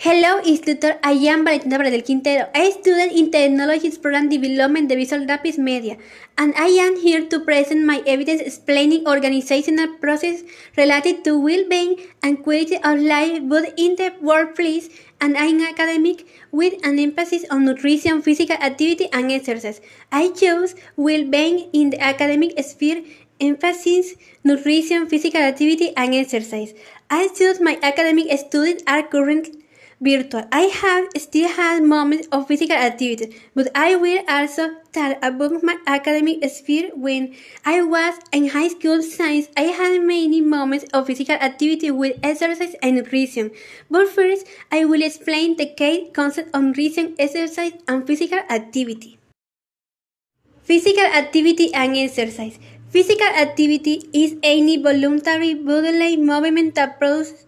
Hello, instructor. I am Valentina Bradel Quintero, a student in Technologies Program Development Division Rapid Media, and I am here to present my evidence explaining organizational process related to well-being and quality of life both in the workplace and in academic, with an emphasis on nutrition, physical activity, and exercise. I chose well-being in the academic sphere, emphasis nutrition, physical activity, and exercise. I choose my academic studies are currently virtual. I have still had moments of physical activity, but I will also talk about my academic sphere. When I was in high school science, I had many moments of physical activity with exercise and nutrition. But first, I will explain the key concept of nutrition, exercise, and physical activity. Physical activity and exercise. Physical activity is any voluntary bodily movement that produces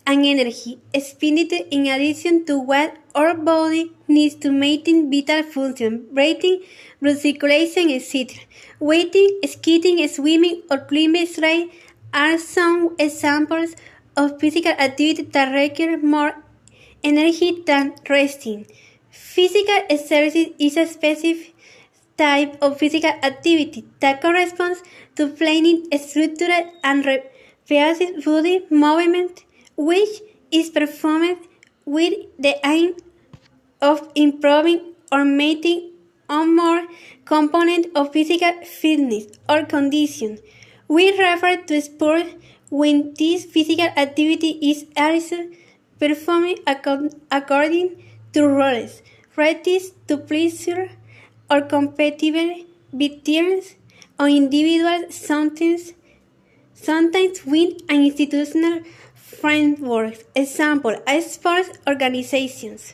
an energy expended in addition to what our body needs to maintain vital function, breathing, blood circulation, etc. Weighting, skating, swimming, or climbing trees are some examples of physical activity that require more energy than resting. Physical exercise is a specific type of physical activity that corresponds to planning, structured, and repetitive body movement, which is performed with the aim of improving or maintaining one more component of physical fitness or condition. We refer to sport when this physical activity is also performed according to rules, practice to pleasure or competitive with teams or individuals, sometimes with an institutional framework. Example, sports organizations.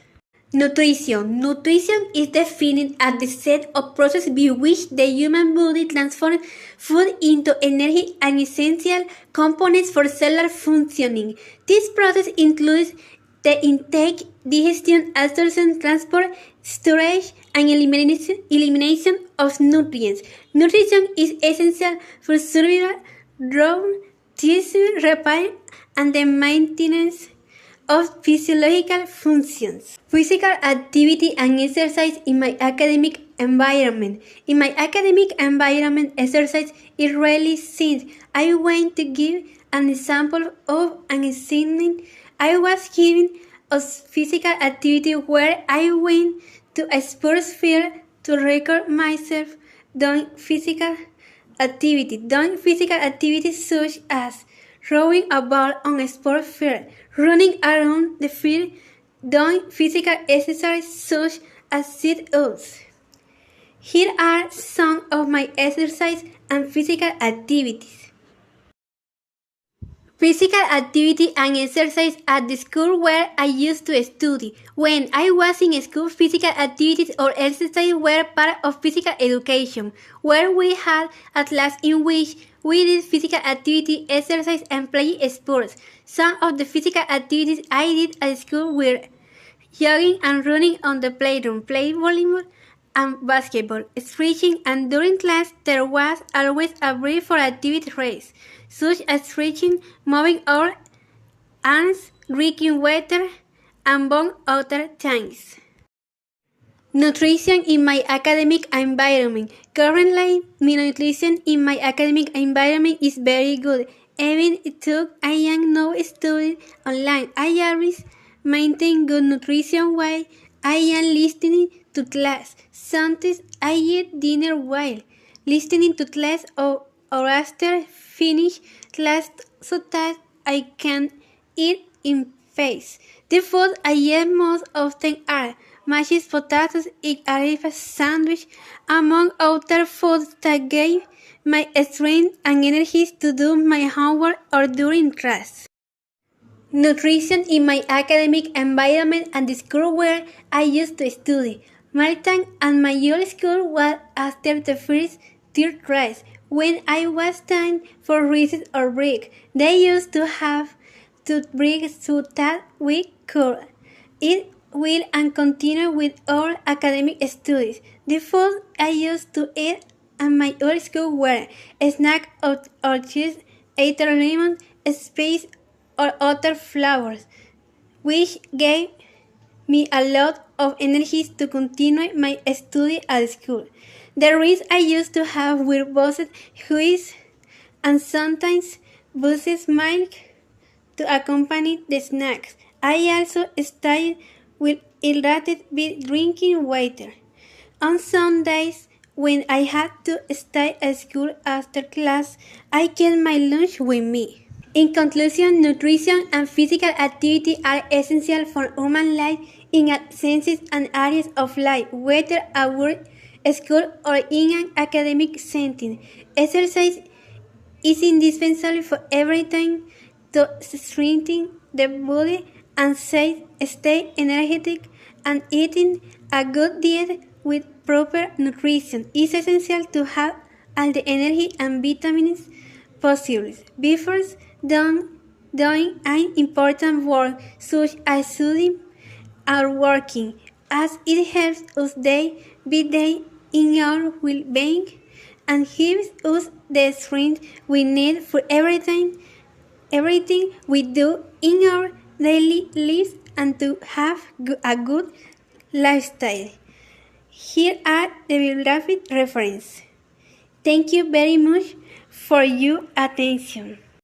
Nutrition. Nutrition is defined as the set of processes by which the human body transforms food into energy and essential components for cellular functioning. This process includes the intake, digestion, absorption, transport, storage, and elimination of nutrients. Nutrition is essential for survival, growth, tissue repair, and the maintenance of physiological functions. Physical activity and exercise in my academic environment. In my academic environment, exercise is rarely seen. I want to give an example of an assignment I was given of physical activity where I went to a sports field to record myself doing physical activity. Doing physical activities such as throwing a ball on a sport field, running around the field, doing physical exercise such as sit-ups. Here are some of my exercise and physical activities. Physical activity and exercise at the school where I used to study. When I was in school, physical activities or exercise were part of physical education, where we had a class in which we did physical activity, exercise, and play sports. Some of the physical activities I did at school were jogging and running on the playground, playing volleyball and basketball, stretching, and during class there was always a break for activity race, such as stretching, moving our arms, drinking water, among other things. Nutrition in my academic environment. Currently, my nutrition in my academic environment is very good. Even though I am now studying online, I always maintain good nutrition while I am listening to class. Sometimes I eat dinner while listening to class or after finish class so that I can eat in peace. The food I eat most often are mashed potatoes, egg arepa sandwich, among other foods that gave my strength and energy to do my homework or during class. Nutrition in my academic environment and the school where I used to study. My time at my old school was after the first third class, when I was time for recess or break. They used to have to break so that we could eat will and continue with our academic studies. The food I used to eat at my old school were snacks or cheese, either lemon, spice, or other flowers, which gave me a lot of energy to continue my study at school. The risk I used to have with buses, wheels, and sometimes buses milk to accompany the snacks. I also stayed with irritated with drinking water. On some days, when I had to stay at school after class, I kept my lunch with me. In conclusion, nutrition and physical activity are essential for human life in all senses and areas of life, whether at work, school, or in an academic setting. Exercise is indispensable for everything to strengthen the body and stay energetic, and eating a good diet with proper nutrition is essential to have all the energy and vitamins possible before doing an important work such as studying or working, as it helps us day by day in our well-being and gives us the strength we need for everything we do in our daily lives and to have a good lifestyle. Here are the bibliographic references. Thank you very much for your attention.